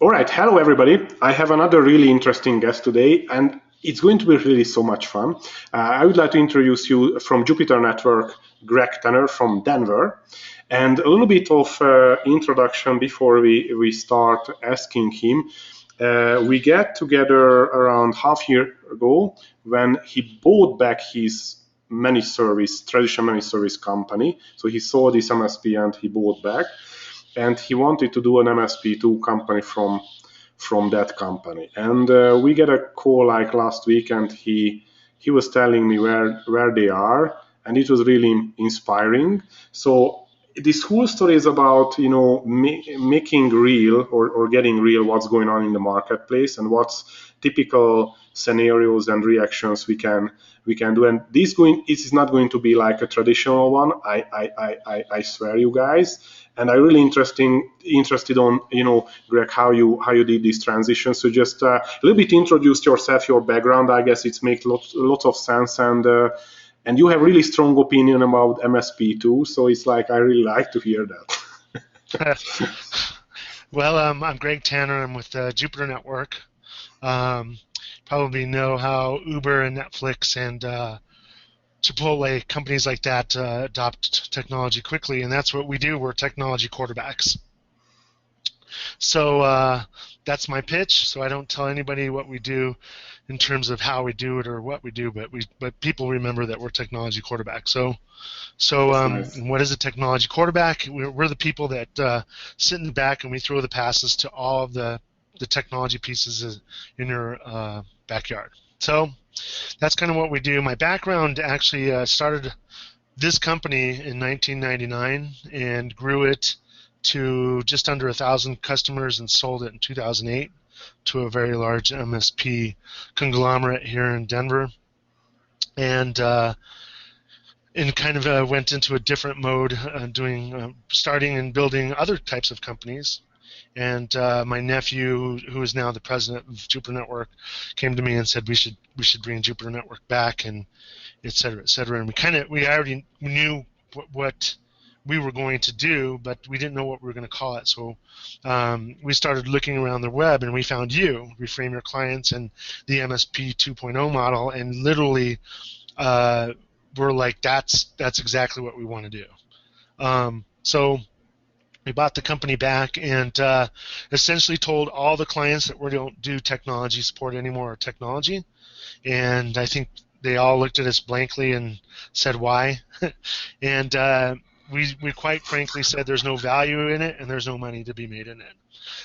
All right, hello everybody. I have another really interesting guest today, and it's going to be really so much fun. I would like to introduce you from Jupiter Network, Greg Tanner from Denver, and a little bit of introduction before we start asking him. We get together around half year ago when he bought back his traditional managed service company. So he saw this MSP and he bought back, and he wanted to do an MSP2 company from that company. And we get a call like last week, and he was telling me where they are, and it was really inspiring. So this whole story is about making real or getting real what's going on in the marketplace and what's typical scenarios and reactions we can do. And this is not going to be like a traditional one. I swear, you guys. And I'm really interested on Greg, how you did this transition. So just a little bit introduce yourself, your background. I guess it makes lots of sense, and you have really strong opinion about MSP too. So it's like I really like to hear that. Well, I'm Greg Tanner. I'm with Jupiter Network. Probably know how Uber and Netflix and Chipotle, companies like that, adopt technology quickly, and that's what we do. We're technology quarterbacks. So that's my pitch. So I don't tell anybody what we do in terms of how we do it or what we do, but people remember that we're technology quarterbacks. So nice. What is a technology quarterback? We're the people that sit in the back and we throw the passes to all of the technology pieces in your backyard. So that's kind of what we do. My background actually started this company in 1999 and grew it to just under 1,000 customers and sold it in 2008 to a very large MSP conglomerate here in Denver. And kind of went into a different mode, starting and building other types of companies. And my nephew, who is now the president of Jupiter Network, came to me and said we should bring Jupiter Network back, and et cetera, et cetera. And we already knew what we were going to do, but we didn't know what we were going to call it. So we started looking around the web, and we found you, Reframe Your Clients, and the MSP 2.0 model, and literally we're like, that's exactly what we want to do. So we bought the company back and essentially told all the clients that we don't do technology support anymore or technology. And I think they all looked at us blankly and said, why? And we quite frankly said there's no value in it and there's no money to be made in it.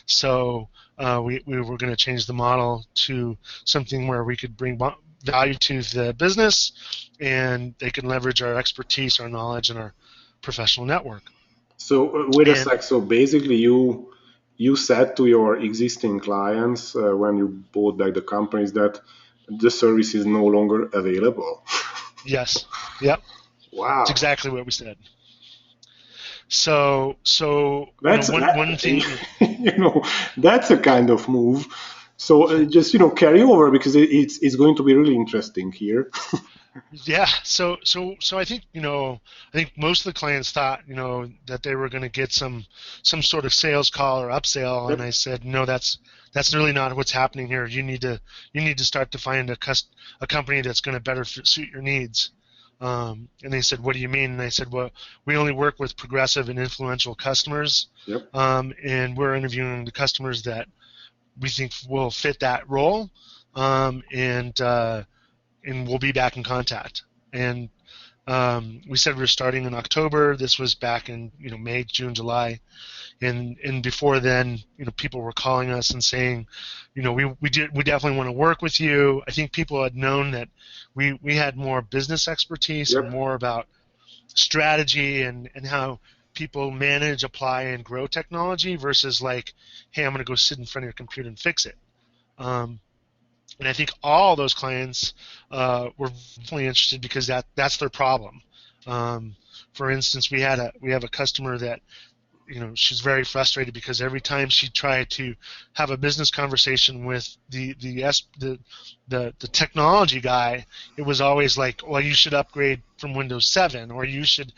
So we were going to change the model to something where we could bring value to the business and they can leverage our expertise, our knowledge, and our professional network. So wait a sec. So basically, you said to your existing clients when you bought back the companies that the service is no longer available. Yes. Yep. Wow. That's exactly what we said. So that's one thing. That's a kind of move. So just carry over because it's going to be really interesting here. Yeah, so I think most of the clients thought that they were going to get some sort of sales call or upsell, yep. And I said no, that's really not what's happening here. You need to start to find a company that's going to better suit your needs. And they said, what do you mean? And I said, well, we only work with progressive and influential customers, yep. And we're interviewing the customers that we think will fit that role, and we'll be back in contact. And we said we were starting in October. This was back in May, June, July, and before then, people were calling us and saying, we definitely want to work with you. I think people had known that we had more business expertise, yep. And more about strategy and how people manage, apply, and grow technology versus like, hey, I'm going to go sit in front of your computer and fix it. And I think all those clients were definitely interested because that's their problem. For instance, we have a customer that she's very frustrated because every time she tried to have a business conversation with the technology guy, it was always like, well, you should upgrade from Windows 7, or you should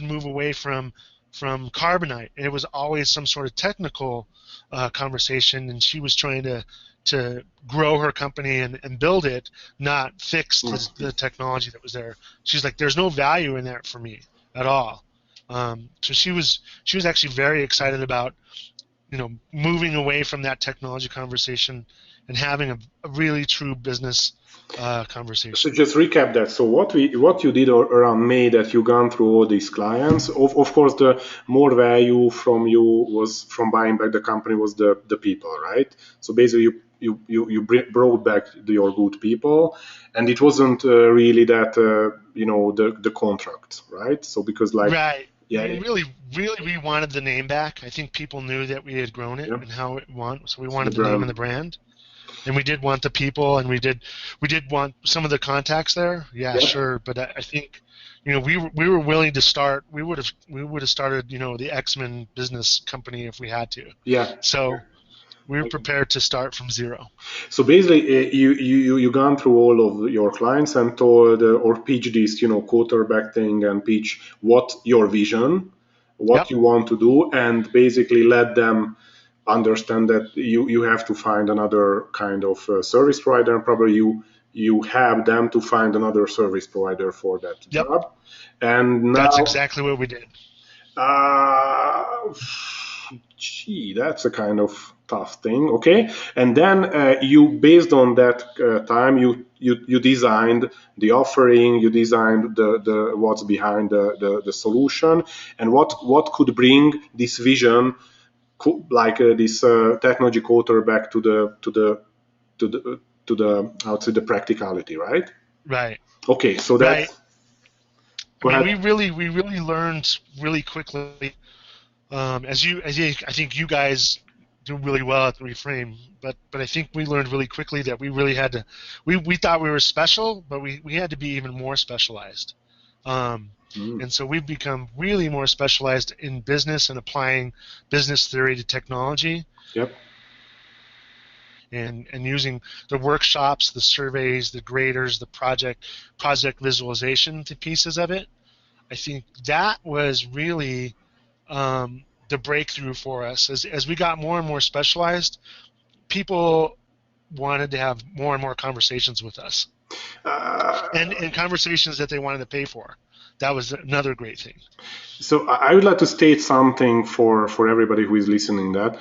move away from Carbonite. It was always some sort of technical conversation, and she was trying to grow her company and build it, not fix the technology that was there. She's like, there's no value in that for me at all. So she was actually very excited about, moving away from that technology conversation and having a really true business conversation. So just recap that. So what you did around May, that you gone through all these clients. Of course, the more value from you was from buying back the company was the people, right? So basically, you brought back your good people, and it wasn't really that the contract, right? So because right. Yeah, I mean, really, we wanted the name back. I think people knew that we had grown it and how it won, so we wanted the name and the brand. And we did want the people, and we did want some of the contacts there. Yeah, sure. But I think, we were willing to start. We would have started, the X-Men business company if we had to. Yeah. So we were prepared to start from zero. So basically, you gone through all of your clients and told or pitch this, quarterback thing, and pitch what your vision, what you want to do, and basically let them understand that you have to find another kind of service provider, and probably you have them to find another service provider for that job. And now, that's exactly what we did. That's a kind of tough thing. Okay, and then you, based on that time, you designed the offering, you designed the what's behind the solution, and what could bring this vision, like this technology quarterback to the I would say the practicality, right? Right. Okay, so that's. Right. I mean, we really learned really quickly. I think you guys do really well at the reframe, but I think we learned really quickly that we really had to. We thought we were special, but we had to be even more specialized. And so we've become really more specialized in business and applying business theory to technology. Yep. And using the workshops, the surveys, the graders, the project visualization pieces of it. I think that was really the breakthrough for us. As we got more and more specialized, people wanted to have more and more conversations with us, and conversations that they wanted to pay for. That was another great thing. So I would like to state something for everybody who is listening, that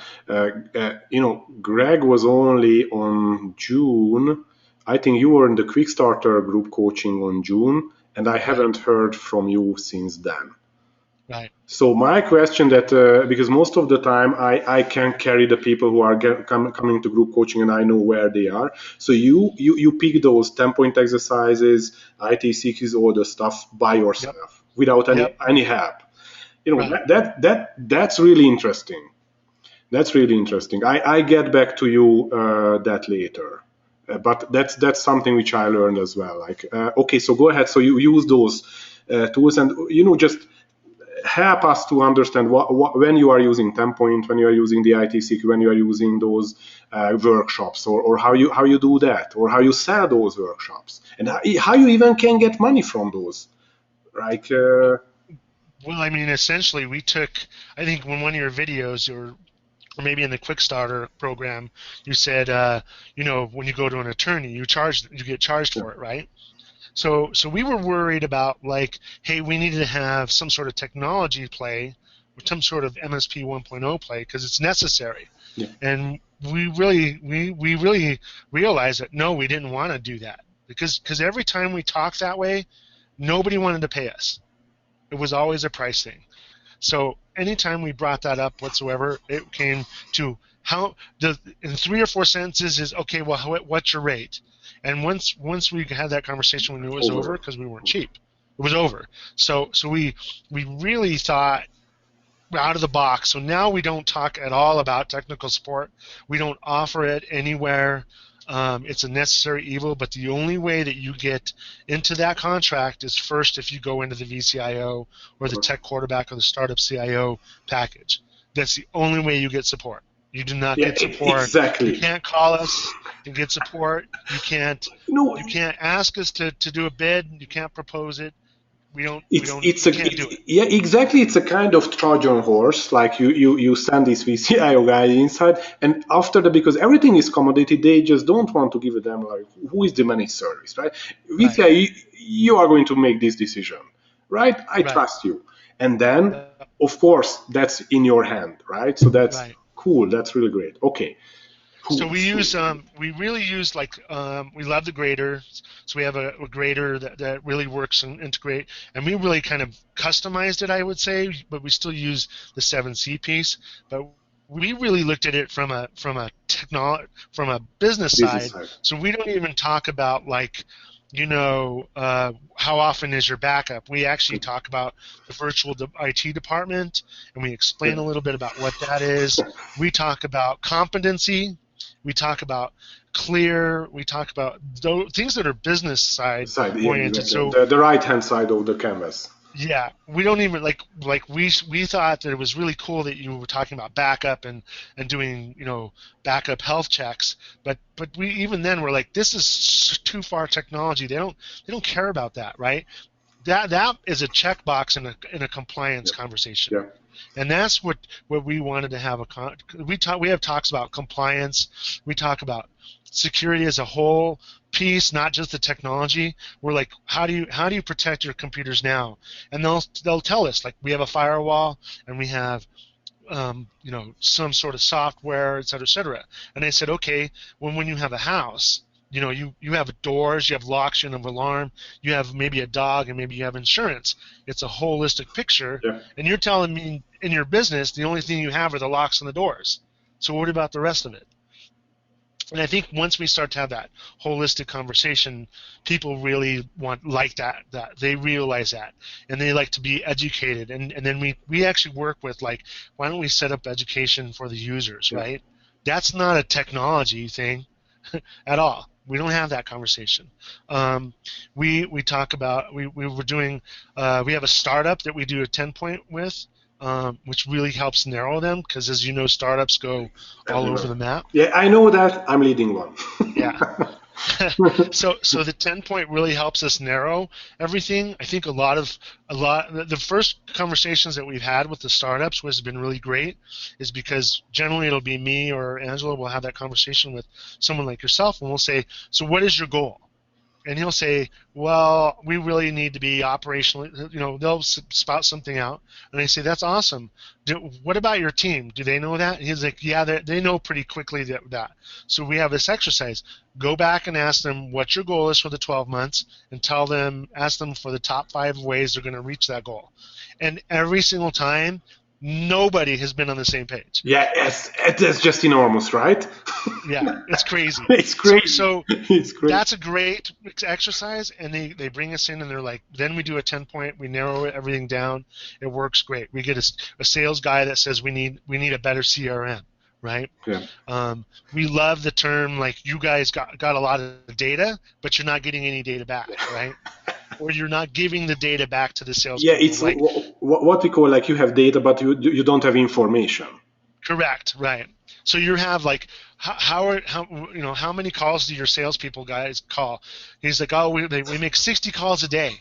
Greg was only on June. I think you were in the Quickstarter group coaching on June, and I haven't heard from you since then. Right. So my question that, because most of the time I can carry the people who are coming to group coaching, and I know where they are. So you pick those 10-point exercises, ITCQs, all the stuff by yourself without any help. That's really interesting. That's really interesting. I get back to you that later. But that's something which I learned as well. Like, okay, so go ahead. So you use those tools, and just help us to understand when you are using 10-point, when you are using the ITCQ, when you are using those workshops, or how you do that, or how you sell those workshops, and how you even can get money from those. Like, well, I mean, essentially, we took, I think, when one of your videos, or maybe in the Quickstarter program, you said, when you go to an attorney, you get charged for it, right? So we were worried about, like, hey, we needed to have some sort of technology play, or some sort of MSP 1.0 play, because it's necessary. Yeah. And we really realized that no, we didn't want to do that, because every time we talked that way, nobody wanted to pay us. It was always a price thing. So anytime we brought that up whatsoever, it came to in 3 or 4 sentences is, okay, well, what's your rate? And once we had that conversation, we knew it was over, because we weren't cheap. It was over. So we really thought out of the box. So now we don't talk at all about technical support. We don't offer it anywhere. It's a necessary evil, but the only way that you get into that contract is first if you go into the vCIO or the tech quarterback or the startup CIO package. That's the only way you get support. You do not get support. Exactly. You can't call us and get support. You can't ask us to do a bid. You can't propose it. It's we a can't do it. yeah, exactly. It's a kind of Trojan horse. Like you send this vCIO guy inside, and after that, because everything is commodity, they just don't want to give a damn like who is the managed service, right? Right. vCIO, you are going to make this decision, right? I Right. trust you, and then Yeah. of course that's in your hand, right? So that's Right. cool. That's really great. Okay. So Who, we really use like we love the grader. So we have a grader that really works and integrate, and we really kind of customized it, I would say, but we still use the 7C piece. But we really looked at it from a business business side. side? So we don't even talk about like how often is your backup. We actually talk about the virtual IT department, and we explain a little bit about what that is. We talk about competency. We talk about clear. We talk about things that are business side Side, yeah, oriented. exactly. So The right hand side of the canvas. yeah, we don't even like we thought that it was really cool that you were talking about backup and doing backup health checks, but we even then we're like, this is too far technology. They don't care about that, right? That is a checkbox in a compliance Yeah, conversation. yeah. And that's what we wanted to have we have talks about compliance. We talk about security as a whole piece, not just the technology. We're like, how do you protect your computers now? And they'll tell us, like, we have a firewall and we have some sort of software, et cetera, et cetera. And I said, okay, when you have a house, you have doors, you have locks, you have alarm, you have maybe a dog, and maybe you have insurance. It's a holistic picture, Yeah. and you're telling me in your business the only thing you have are the locks and the doors. So what about the rest of it? And I think once we start to have that holistic conversation, people really like that they realize that, and they like to be educated. And then we actually work with, like, why don't we set up education for the users, Yeah. right? That's not a technology thing at all. We don't have that conversation. We talk about we were doing we have a startup that we do a 10-point with, which really helps narrow them, because as you know, startups go all over Everywhere. the map. Yeah, I know that. I'm leading one. Yeah. So the 10-point really helps us narrow everything. I think the first conversations that we've had with the startups was been really great, is because generally it'll be me or Angela will have that conversation with someone like yourself, and we'll say, so what is your goal? And he'll say, well, we really need to be operational. They'll spout something out, and I say, that's awesome. What about your team? Do they know that? And he's like, yeah, they know pretty quickly that. So we have this exercise. Go back and ask them what your goal is for the 12 months, and ask them for the top 5 ways they're going to reach that goal. And every single time, nobody has been on the same page. Yeah, it's just enormous, right? Yeah, it's crazy. It's crazy. So it's crazy. that's a great exercise, and they bring us in, and they're like, then we do a 10-point, we narrow everything down, it works great. We get a sales guy that says we need a better CRM, right? Yeah. We love the term, like, you guys got a lot of data, but you're not getting any data back, right? Or you're not giving the data back to the Yeah, salespeople. it's Like, what we call, like, you have data, but you don't have information. correct, right? So you have, like, how many calls do your salespeople guys call? He's like, oh, we make 60 calls a day.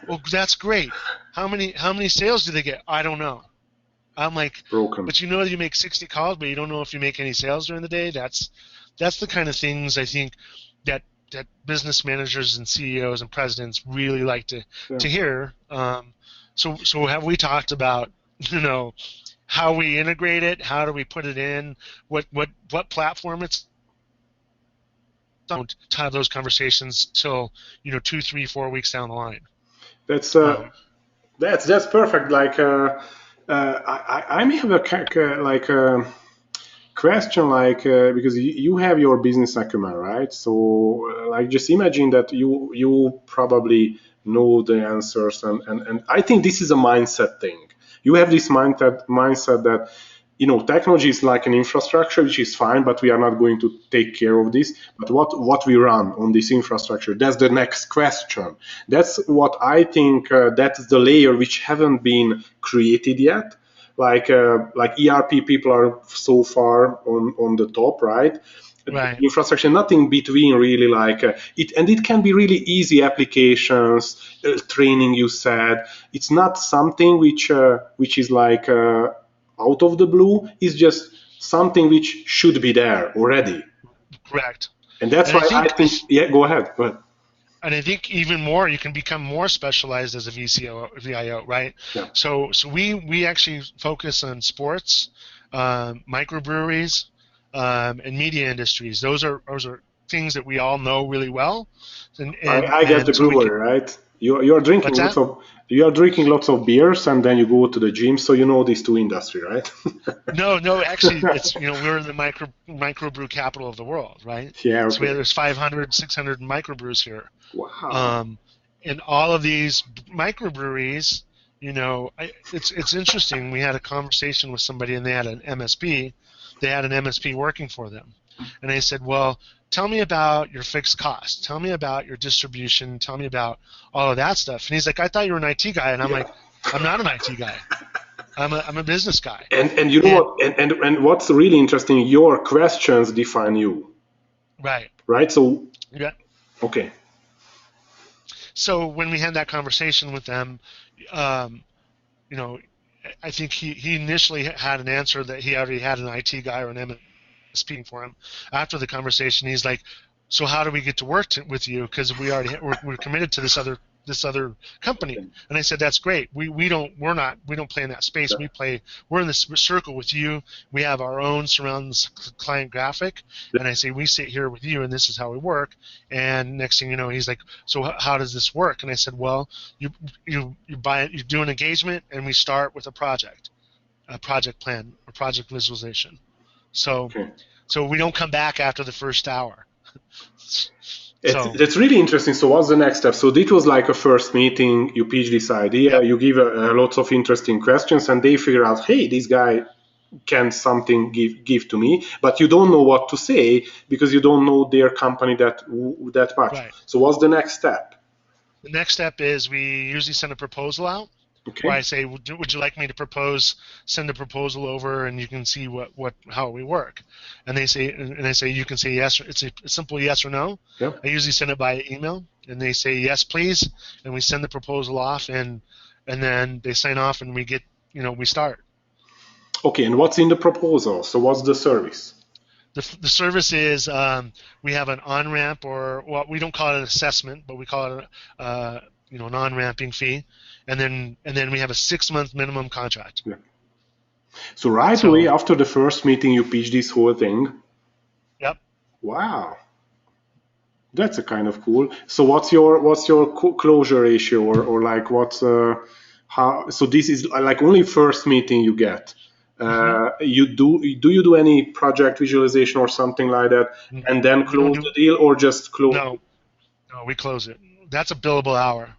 Well, that's great. How many sales do they get? I don't know. I'm like, Broken. but you make 60 calls, but you don't know if you make any sales during the day. That's the kind of things I think that business managers and CEOs and presidents really like to hear. So have we talked about how we integrate it? How do we put it in? What platform it's? Don't have those conversations till 2, 3, 4 weeks down the line. That's perfect. Like, I may have a question, like, because you have your business acumen, right? So, like, just imagine that you probably know the answers, and I think this is a mindset thing. You have this mindset that technology is like an infrastructure, which is fine, but we are not going to take care of this. But what we run on this infrastructure, that's the next question. That's what I think. That's the layer which haven't been created yet. Like ERP people are so far on the top, right? Right. infrastructure, nothing between really, like it, and it can be really easy applications, training you said. It's not something which is like out of the blue. It's just something which should be there already. Correct. And that's And I why I think think, yeah, go ahead. And I think even more, you can become more specialized as a VCO, VIO, right? Yeah. So we actually focus on sports, microbreweries, and media industries. Those are things that we all know really well, I guess the and so we brewery, can. right? You are drinking What's lots that? of beers, and then you go to the gym, so you know these two industry, right? No, no, actually, it's we're the microbrew capital of the world, right? Yeah. So Okay. there's 500, 600 microbrews here. Wow. Um, and all of these microbreweries, it's interesting. We had a conversation with somebody, and they had an MSP. They had an MSP working for them, and I said, "Well, tell me about your fixed cost. Tell me about your distribution. Tell me about all of that stuff." And he's like, "I thought you were an IT guy," and I'm Yeah. like, "I'm not an IT guy. I'm a business guy." And you know And what? And what's really interesting? Your questions define you, right, right? So yeah. okay. So when we had that conversation with them, um, you know, I think he initially had an answer that he already had an IT guy or an MSP for him. After the conversation, he's like, "So how do we get to work with you? Because we're committed to this other company." And I said, "That's great. We don't play in that space. We're in this circle with you. We have our own surrounds client graphic." And I say, "We sit here with you, and this is how we work." And next thing you know, he's like, "So how does this work?" And I said, "Well, you do an engagement, and we start with a project plan, or project visualization. So Okay. so we don't come back after the first hour." So That's really interesting. So what's the next step? So this was like a first meeting. You pitch this idea. yep, You give lots of interesting questions, and they figure out, hey, this guy can something give to me, but you don't know what to say because you don't know their company that much. right. So what's the next step? The next step is we usually send a proposal out, where Okay. I say, "Would you like me to send a proposal over, and you can see how we work?" And I say, "You can say yes." It's a simple yes or no. Yeah. I usually send it by email, and they say yes, please, and we send the proposal off, and then they sign off, and we start. Okay. And what's in the proposal? So what's the service? The service is, we have an on ramp, or well, we don't call it an assessment, but we call it an on ramping fee, and then we have a 6-month minimum contract. Yeah. So right away So after the first meeting, you pitch this whole thing. yep. Wow. That's a kind of cool. So what's your closure ratio, or like what's how? So this is like only first meeting you get. hmm You do any project visualization or something like that, and then We don't close do the deal, or just close? no no we close it. That's a billable hour.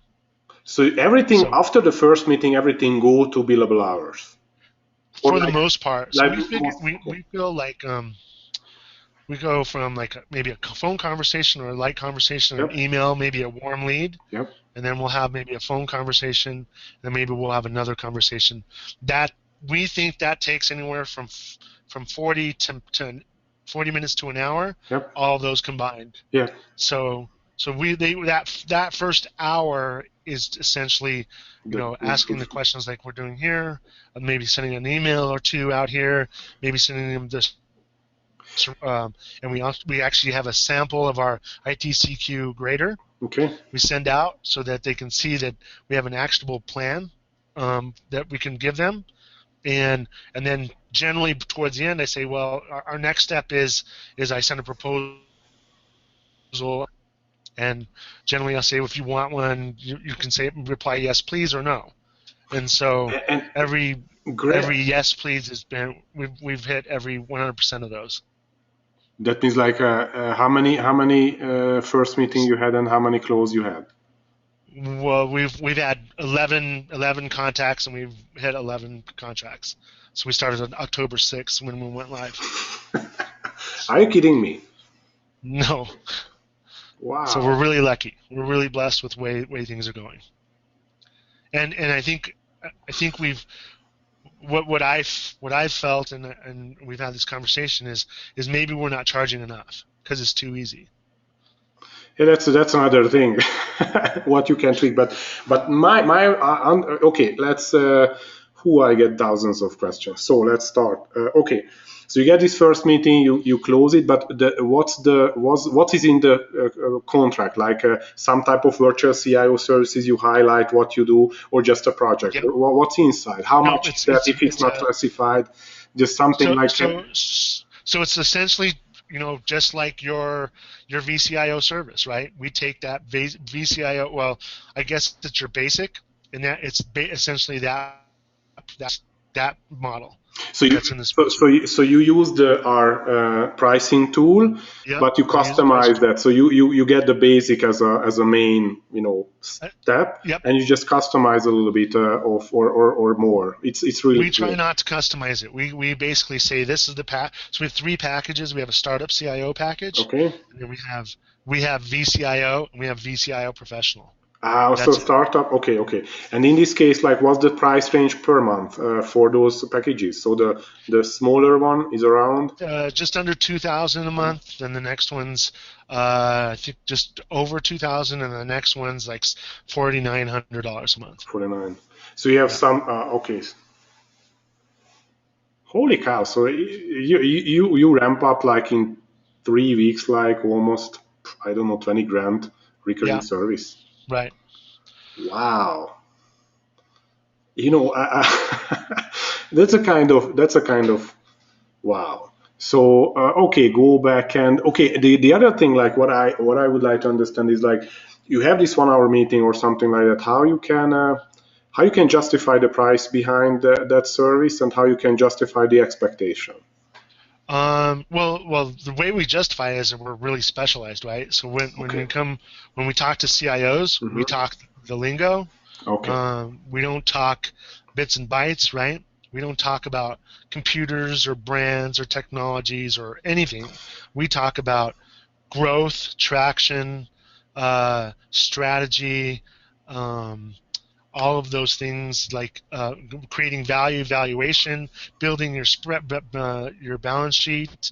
So everything So after the first meeting, everything go to billable hours, or for the most part, so like we figure okay. we feel like we go from like maybe a phone conversation or a light conversation or an Yep. email, maybe a warm lead, Yep. and then we'll have maybe a phone conversation, and then maybe we'll have another conversation. That we think that takes anywhere from 40 to 40 minutes to an hour, Yep. all of those combined. Yeah. So that first hour is essentially, asking the questions like we're doing here, maybe sending an email or two out here, maybe sending them this. And we actually have a sample of our ITCQ grader Okay. we send out so that they can see that we have an actionable plan, that we can give them, and then generally towards the end I say, well, our next step is I send a proposal, and generally I'll say, if you want one, you can reply yes please or no, and so And every great. yes please has been, we've hit every 100% of those. That means like how many first meeting you had and how many close you had? Well, we've had 11 contacts, and we've hit 11 contracts. So we started on October 6th when we went live. Are you kidding me? No. So Wow. we're really lucky. We're really blessed with way things are going. And I think what I've felt, and we've had this conversation, is maybe we're not charging enough because it's too easy. Yeah, that's another thing, what you can tweak. But okay, let's. Who I get thousands of questions. So let's start. Okay, so you get this first meeting, you close it, but what is in the contract? Like some type of virtual CIO services you highlight what you do, or just a project? Yep. What's inside? How No, much is that if it's not classified? Just something like. So it's essentially, just like your vCIO service, right? We take that vCIO. Well, I guess it's your basic, and that it's essentially that model. So you that's in the spreadsheet. so you use our pricing tool, Yep. but you customize that. So you get the basic as a main step, Yep. and you just customize a little bit of or more. It's really we try not to customize it. We basically say this is the pack. So we have 3 packages. We have a startup CIO package. Okay. And then we have vCIO and we have vCIO professional. So startup, okay. And in this case, like, what's the price range per month for those packages? So the smaller one is around just under 2,000 a month. Then the next one's I think just over 2,000, and the next one's like $4,900 a month. 49. So you have some okay. Holy cow! So you ramp up like in 3 weeks, like almost, I don't know, 20 grand recurring service. Right. Wow. That's a kind of wow. So okay, go back and okay. The other thing, like what I would like to understand is, like, you have this 1 hour meeting or something like that. How you can justify the price behind that service, and how you can justify the expectation. Well, the way we justify it is that we're really specialized, right? So when we talk to CIOs, we talk the lingo. Okay. We don't talk bits and bytes, right? We don't talk about computers or brands or technologies or anything. We talk about growth, traction, strategy, all of those things, like creating value, valuation, building your balance sheet,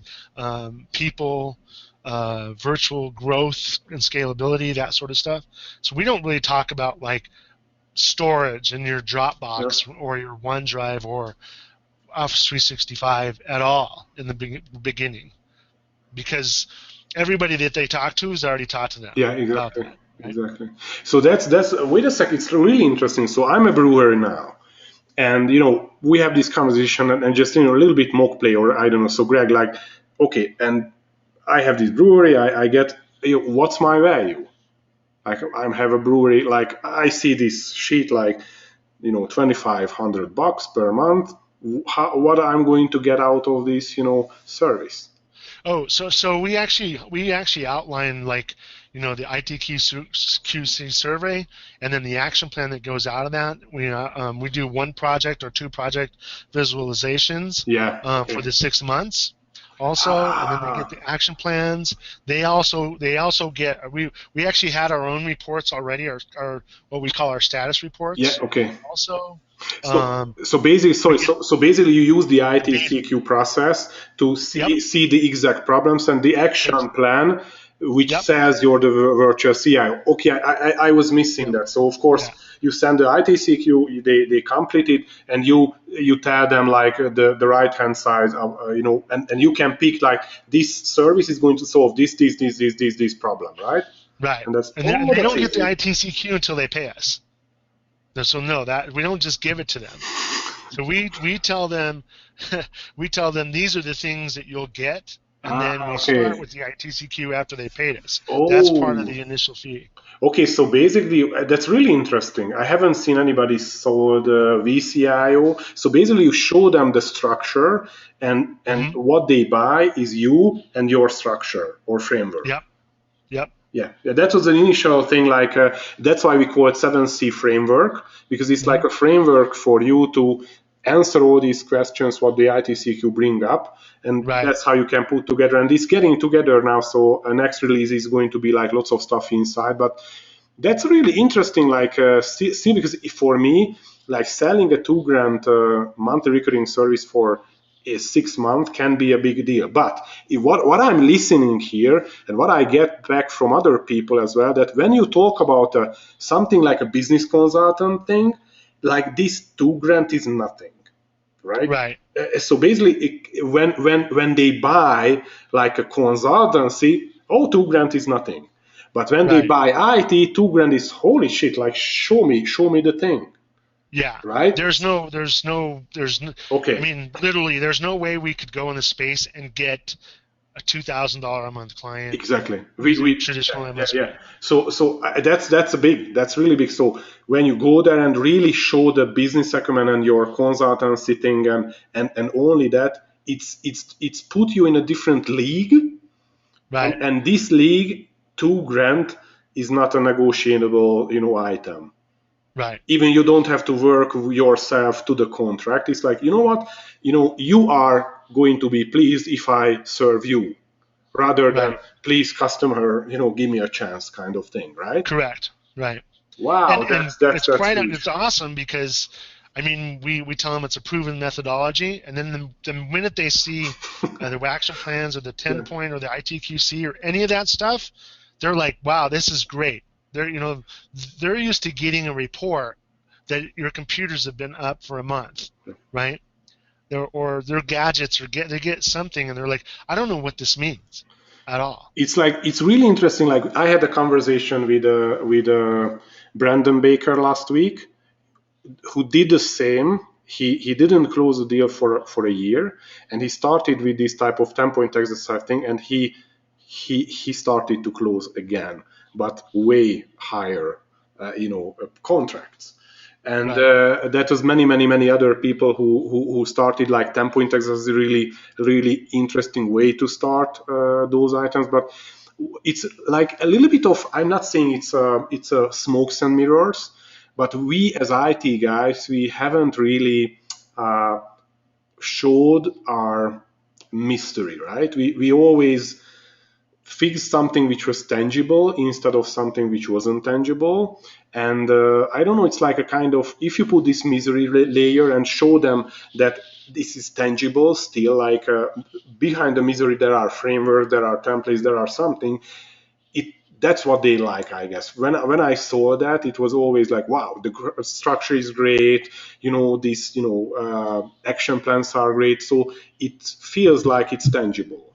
people, virtual growth and scalability, that sort of stuff. So we don't really talk about like storage in your Dropbox or your OneDrive or Office 365 at all in the beginning, because everybody that they talk to has already talked to them. Yeah, exactly. Right? Exactly. So that's wait a second. It's really interesting. So I'm a brewer now, and we have this conversation, and just a little bit mock play, or I don't know. So Greg, like, okay, and I have this brewery. I get, what's my value? Like, I have a brewery. Like, I see this sheet, like, $2,500 per month. What I'm going to get out of this, service? Oh, so we actually outline, like, the ITQC survey, and then the action plan that goes out of that. We do 1 project or 2 project visualizations for the 6 months. Also, and then they get the action plans. They also get, we actually had our own reports already, our what we call our status reports. Yeah. Okay. Also. So basically, you use the ITCQ process to see the exact problems and the action plan, which says you're the virtual CIO. Okay, I was missing that. So of course you send the ITCQ, they complete it, and you tell them, like, the right hand side, and you can pick, like, this service is going to solve this problem, right? Right. And they don't get the ITCQ until they pay us. So no, that we don't just give it to them. So we tell them these are the things that you'll get, and then we start with the ITCQ after they paid us. That's part of the initial fee. Okay, so basically that's really interesting. I haven't seen anybody sold vCIO. So basically, you show them the structure, and what they buy is you and your structure or framework. Yep. Yeah, that was an initial thing. Like, that's why we call it 7C framework, because it's like a framework for you to answer all these questions what the ITCQ bring up, and that's how you can put together. And it's getting together now. So next release is going to be like lots of stuff inside. But that's really interesting. Like, see, because for me, like selling a $2,000 monthly recurring service for 6 months can be a big deal. But what I'm listening here and what I get back from other people as well, that when you talk about something like a business consultant thing, like this $2,000 is nothing, right? Right. So basically, when they buy like a consultancy, oh, $2,000 is nothing. But when they Right. buy IT, $2,000 is holy shit. Like show me the thing. Yeah. Right? There's no. Okay. I mean, literally, there's no way we could go in the space and get a $2,000 a month client. Exactly. We traditional MSP. Yeah. So that's really big. So when you go there and really show the business acumen and your consultancy thing and only that, it's put you in a different league. Right. And this league, $2,000 is not a negotiable, item. Right. Even you don't have to work yourself to the contract. It's like, you know what, you are going to be pleased if I serve you, rather than Right. please customer, give me a chance kind of thing, right? Correct. Right. Wow, And that's huge. it's awesome because, I mean, we tell them it's a proven methodology, and then the minute they see the action plans or the 10-point or the ITQC or any of that stuff, they're like, wow, this is great. They're used to getting a report that your computers have been up for a month, right? Or their gadgets they get something, and they're like, I don't know what this means at all. It's really interesting. Like I had a conversation with Brandon Baker last week, who did the same. He didn't close the deal for a year, and he started with this type of 10-point exercise thing, and he started to close again, but way higher, contracts. And that was many other people who started like 10-point exercise, really interesting way to start those items. But it's like a little bit of, I'm not saying it's a smokes and mirrors, but we as IT guys, we haven't really showed our mystery, right? We always fixed something which was tangible instead of something which wasn't tangible. And I don't know, it's like a kind of, if you put this misery layer and show them that this is tangible still, like behind the misery there are frameworks, there are templates, there are something, that's what they like, I guess. When I saw that, it was always like, wow, the structure is great, these action plans are great, so it feels like it's tangible.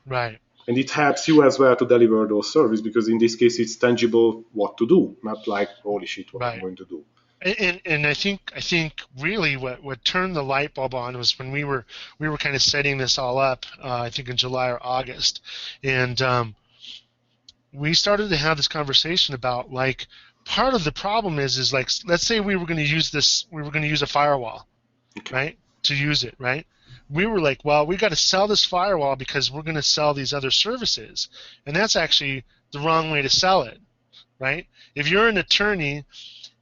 Right. And it helps you as well to deliver those services, because in this case it's tangible what to do, not like holy shit what I'm going to do. And I think really what turned the light bulb on was when we were kind of setting this all up, I think in July or August, and we started to have this conversation about, like, part of the problem is like, let's say we were going to use a firewall, okay, right, to use it, right? We were like, well, we got to sell this firewall because we're going to sell these other services, and that's actually the wrong way to sell it, right? If you're an attorney,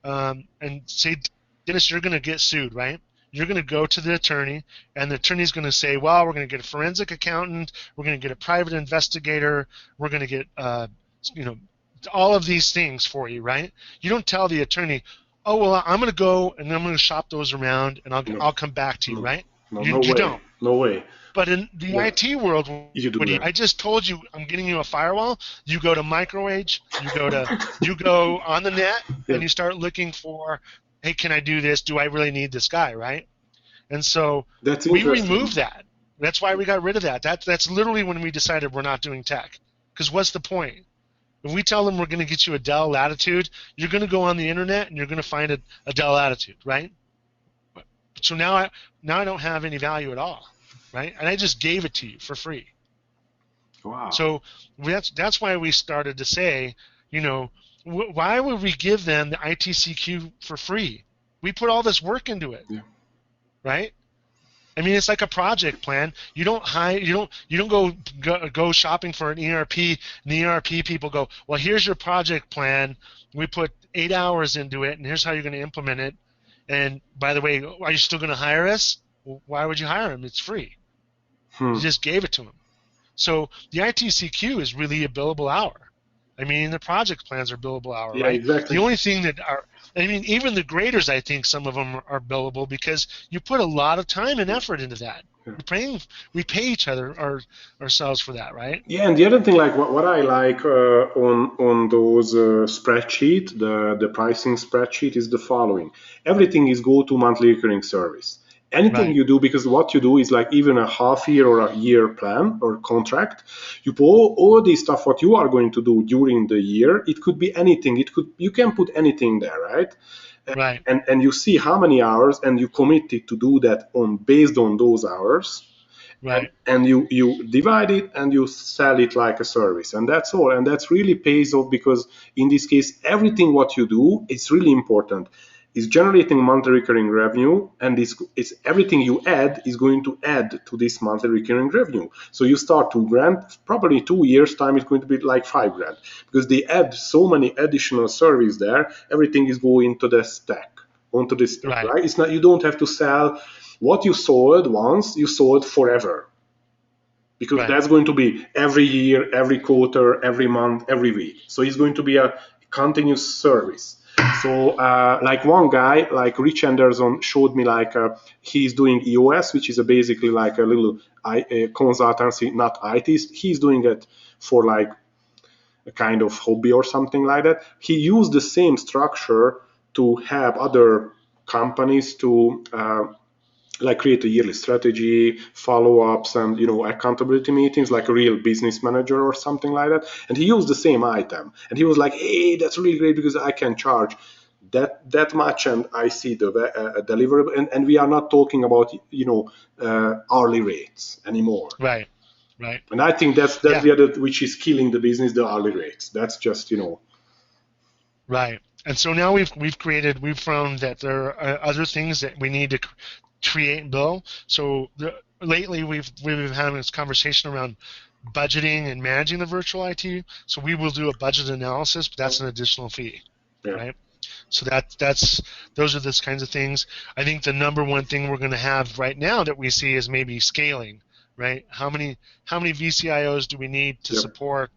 and say, Dennis, you're going to get sued, right? You're going to go to the attorney, and the attorney's going to say, well, we're going to get a forensic accountant, we're going to get a private investigator, we're going to get, all of these things for you, right? You don't tell the attorney, oh, well, I'm going to go and I'm going to shop those around, and I'll come back to you, right? You don't. No way. But in the IT world, I just told you I'm getting you a firewall. You go to MicroAge, you go on the net, and you start looking for, hey, can I do this? Do I really need this guy, right? And so we removed that. That's why we got rid of that. That's literally when we decided we're not doing tech. Because what's the point? If we tell them we're going to get you a Dell Latitude, you're going to go on the internet and you're going to find a Dell Latitude, right? So now I don't have any value at all, right? And I just gave it to you for free. Wow. So that's why we started to say, why would we give them the ITCQ for free? We put all this work into it, right? I mean, it's like a project plan. You don't go shopping for an ERP, and the ERP people go, well, here's your project plan. We put 8 hours into it, and here's how you're going to implement it. And by the way, are you still going to hire us? Well, why would you hire him? It's free. You just gave it to him. So the ITCQ is really a billable hour. I mean, the project plans are billable hour, right? Exactly. The only thing that I mean, even the graders, I think some of them are billable because you put a lot of time and effort into that. Yeah. We pay each other ourselves for that, right? Yeah, and the other thing, like what I like on those spreadsheet, the pricing spreadsheet is the following: everything is go to monthly recurring service. Anything Right, you do, because what you do is like even a half year or a year plan or contract, you put all this stuff what you are going to do during the year. It could be anything. It could you can put anything there, right? right, And you see how many hours, and you committed to do that on based on those hours, right, and you divide it and you sell it like a service, and that's all, and that's really pays off, because in this case everything what you do, it's really important, is generating monthly recurring revenue, and it's everything you add is going to add to this monthly recurring revenue. So you start 2 grand, probably 2 years time it's going to be like 5 grand, because they add so many additional service there, everything is going to the stack, onto the stack, right, right? It's not, you don't have to sell what you sold once, you sold forever, because right. that's going to be every year, every quarter, every month, every week. So it's going to be a continuous service. So like one guy, like Rich Anderson, showed me like he's doing EOS, which is basically like a little consultancy, not IT. He's doing it for like a kind of hobby or something like that. He used the same structure to help other companies to like create a yearly strategy, follow-ups, and accountability meetings, like a real business manager or something like that. And he used the same item, and he was like, "Hey, that's really great because I can charge that much, and I see the deliverable." And we are not talking about hourly rates anymore. Right, right. And I think that's Yeah, the other which is killing the business, the hourly rates. That's just right. And so now we've found that there are other things that we need to create and bill. So lately we've been having this conversation around budgeting and managing the virtual IT. So we will do a budget analysis, but that's an additional fee, yeah. right? So that's those are the kinds of things. I think the number one thing we're going to have right now that we see is maybe scaling, right? How many vCIOs do we need to Yep. support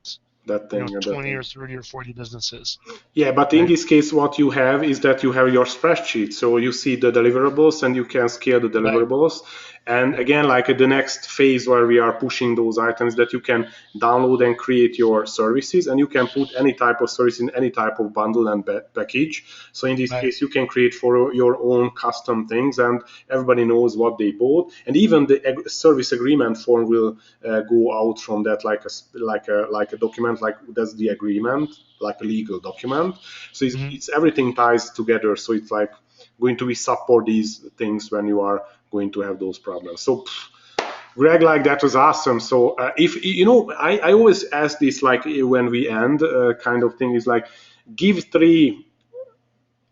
That thing and that 20 thing. or 30 or 40 businesses, Yeah, but in right? this case, what you have is that you have your spreadsheet. So you see the deliverables and you can scale the Right, deliverables. And right, again, like the next phase where we are pushing those items, that you can download and create your services, and you can put any type of service in any type of bundle and package. So in this right. case, you can create for your own custom things, and everybody knows what they bought. And even the service agreement form will go out from that, like a document, like that's the agreement, like a legal document. So Hmm. it's everything ties together. So it's like going to be support these things when you are going to have those problems. So Greg, like that was awesome. So if I always ask this, like when we end, kind of thing is like give three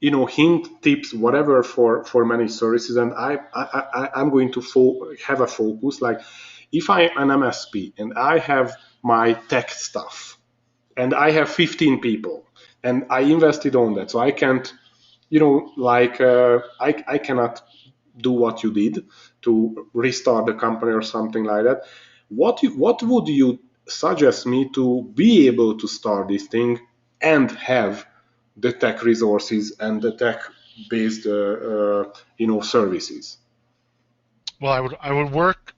hint, tips, whatever, for many services, and I'm going to have a focus, like if I'm an MSP and I have my tech stuff and I have 15 people and I invested on that, so I can't, I cannot do what you did to restart the company or something like that. What would you suggest me to be able to start this thing and have the tech resources and the tech based services? Well, I would work.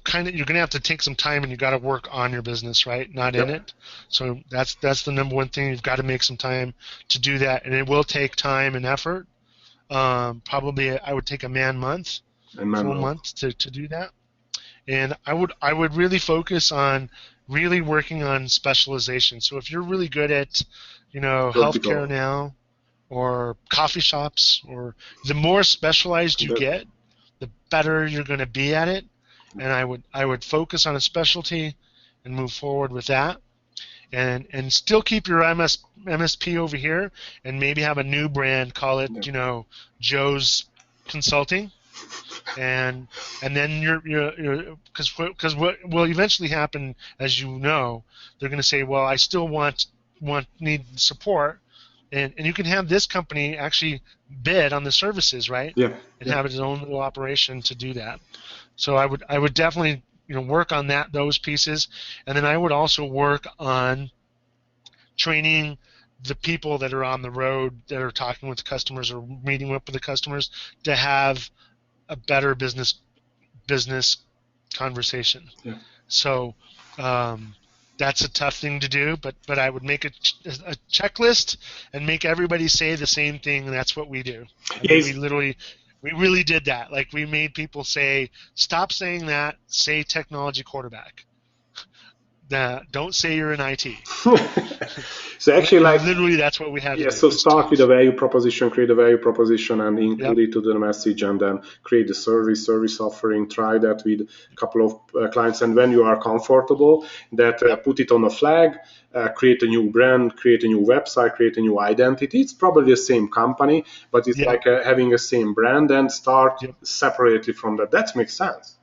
Kind of, you're gonna have to take some time, and you got to work on your business, right? Not in Yep. it. So that's the number one thing. You've got to make some time to do that, and it will take time and effort. Probably, I would take a man month, And full manual month to do that. And I would really focus on really working on specialization. So if you're really good at, vertical. healthcare now, or coffee shops, or the more specialized you That, get, the better you're going to be at it. And I would focus on a specialty and move forward with that, and still keep your MSP over here, and maybe have a new brand, call it, yeah. Joe's Consulting, and then you're because what will eventually happen, as you know, they're going to say, well, I still need support, and you can have this company actually bid on the services, right, Yeah. and Yeah. have its own little operation to do that. So I would definitely work on those pieces, and then I would also work on training the people that are on the road that are talking with the customers or meeting up with the customers to have a better business conversation. Yeah. So that's a tough thing to do, but I would make a checklist and make everybody say the same thing, and that's what we do. I mean, we really did that. Like, we made people say, stop saying that, say technology quarterback. Don't say you're in IT. So actually, like, literally, that's what we had to do. So start with a value proposition, create a value proposition, and include it to the message, and then create the service offering. Try that with a couple of clients, and when you are comfortable, that put it on a flag, create a new brand, create a new website, create a new identity. It's probably the same company, but it's like having a same brand, and start separately from that. That makes sense.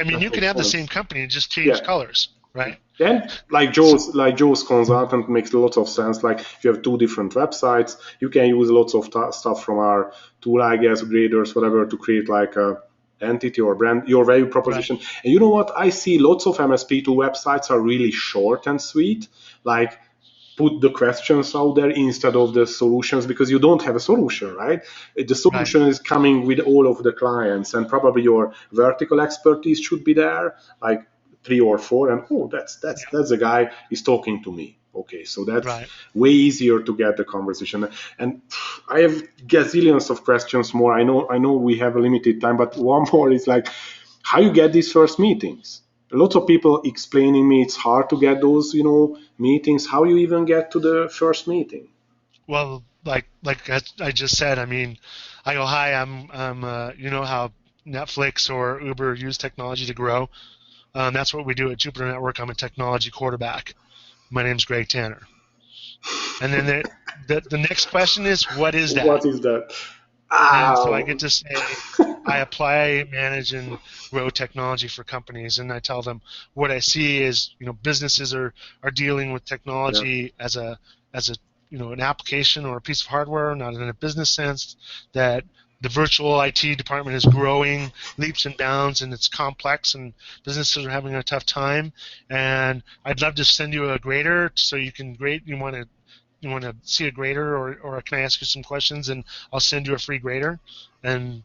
You can have the same company and just change colors. Right. And like Joe's consultant makes lots of sense. Like, if you have two different websites, you can use lots of stuff from our tool, I guess, graders, whatever, to create like a entity or brand, your value proposition. Right. And you know what? I see lots of MSP2 websites are really short and sweet. Like, put the questions out there instead of the solutions, because you don't have a solution, right? The solution is coming with all of the clients, and probably your vertical expertise should be there, like 3 or 4, and that's the guy is talking to me. Okay, so that's way easier to get the conversation. And I have gazillions of questions more. I know we have a limited time, but one more is like, how you get these first meetings. Lots of people explaining me it's hard to get those, meetings. How you even get to the first meeting? Well, like I just said, I mean, I go, hi, I'm you know how Netflix or Uber use technology to grow. That's what we do at Jupiter Network. I'm a technology quarterback. My name's Greg Tanner. And then the next question is, what is that? What is that? And so I get to say, I apply, manage, and grow technology for companies, and I tell them what I see is, businesses are dealing with technology as a an application or a piece of hardware, not in a business sense, that the virtual IT department is growing leaps and bounds, and it's complex, and businesses are having a tough time. And I'd love to send you a grader so you can grade. You want to see a grader, or can I ask you some questions, and I'll send you a free grader? And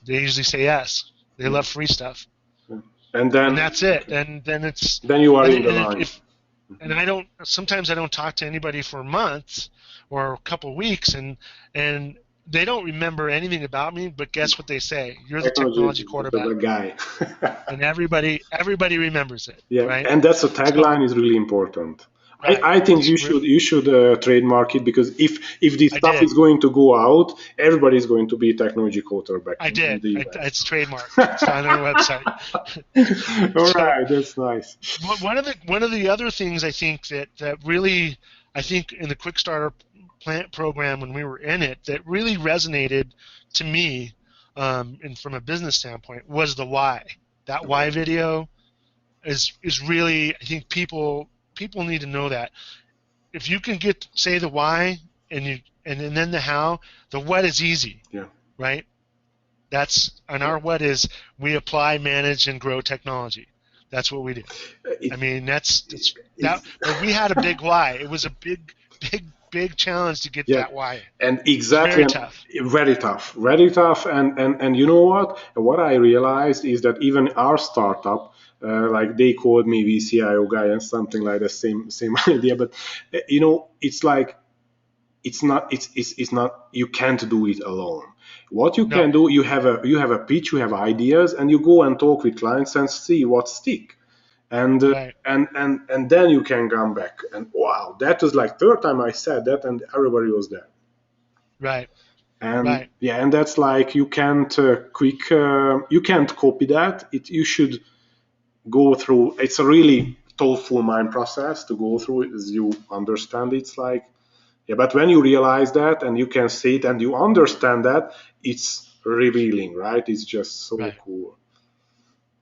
they usually say yes. They love free stuff. And that's it. And then you are in the line. And sometimes I don't talk to anybody for months or a couple of weeks, and they don't remember anything about me, but guess what they say? You're the technology quarterback. The guy. And everybody remembers it. Yeah, right? And that's a tagline is really important. Right. I think you should trademark it, because if this stuff is going to go out, everybody is going to be a technology quarterback. I did. It's trademarked. It's on our website. All right, that's nice. One of the other things I think that really, I think in the Quick Starter Plant program, when we were in it, that really resonated to me, and from a business standpoint, was the why. That why video is really, I think people need to know that. If you can say the why and then the how, the what is easy. Yeah. Right? Our what is, we apply, manage, and grow technology. That's what we do. I mean, but we had a big why. It was a big challenge to get that why. And exactly, very tough. And you know what? What I realized is that even our startup, like, they called me vCIO guy and something like the same idea. But it's like, it's not. You can't do it alone. What you can do, you have a pitch, you have ideas, and you go and talk with clients and see what stick. And and then you can come back. And wow, that was like third time I said that, and everybody was there. Right. And and that's like, you can't you can't copy that. You should go through. It's a really thoughtful mind process to go through, as you understand. It's like, but when you realize that and you can see it and you understand that, it's revealing, right? It's just so cool.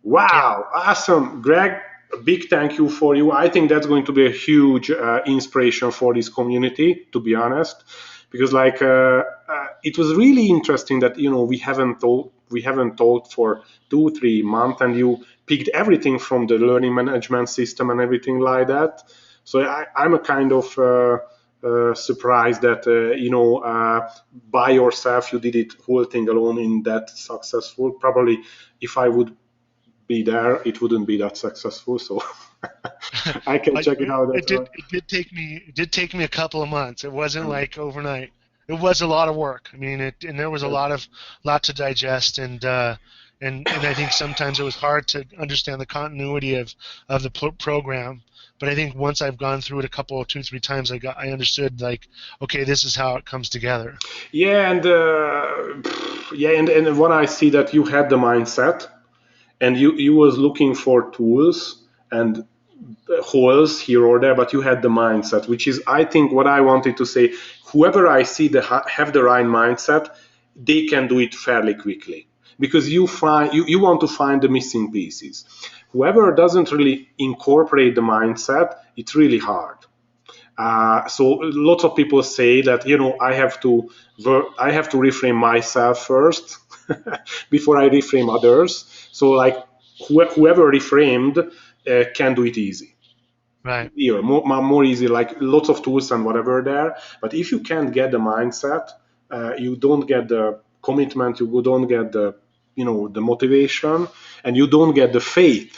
Wow, awesome, Greg. A big thank you for you. I think that's going to be a huge inspiration for this community, to be honest, because it was really interesting that we haven't talked for 2-3 months, and you picked everything from the learning management system and everything like that. So I'm a kind of surprised that by yourself you did it whole thing alone in that successful. Probably if I would be there, it wouldn't be that successful. So I can check it out as well. It did take me a couple of months. It wasn't like overnight. It was a lot of work. I mean, and there was a lot to digest, and I think sometimes it was hard to understand the continuity of the program. But I think once I've gone through it a couple, 2, 3 times, I understood, like, okay, this is how it comes together. Yeah, and when I see that you had the mindset, and you was looking for tools and holes here or there, but you had the mindset, which is, I think, what I wanted to say. Whoever I see that have the right mindset, they can do it fairly quickly, because you want to find the missing pieces. Whoever doesn't really incorporate the mindset, it's really hard. So lots of people say that I have to reframe myself first before I reframe others. So like whoever reframed can do it easy. Right. More easy, like lots of tools and whatever there. But if you can't get the mindset, you don't get the commitment, you don't get the the motivation, and you don't get the faith,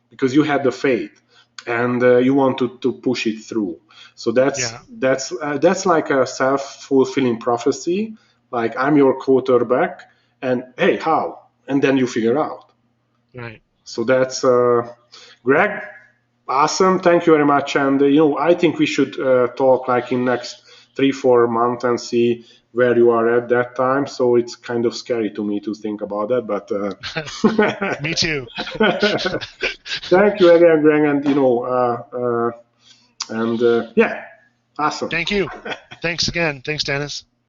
because you had the faith and you want to push it through. So that's like a self-fulfilling prophecy. Like, I'm your quarterback, and hey, how? And then you figure out. Right. So that's Greg. Awesome. Thank you very much. And I think we should talk like in next 3-4 months and see where you are at that time. So it's kind of scary to me to think about that, but me too. Thank you again, Greg, and yeah, awesome. Thank you. Thanks again. Thanks, Dennis.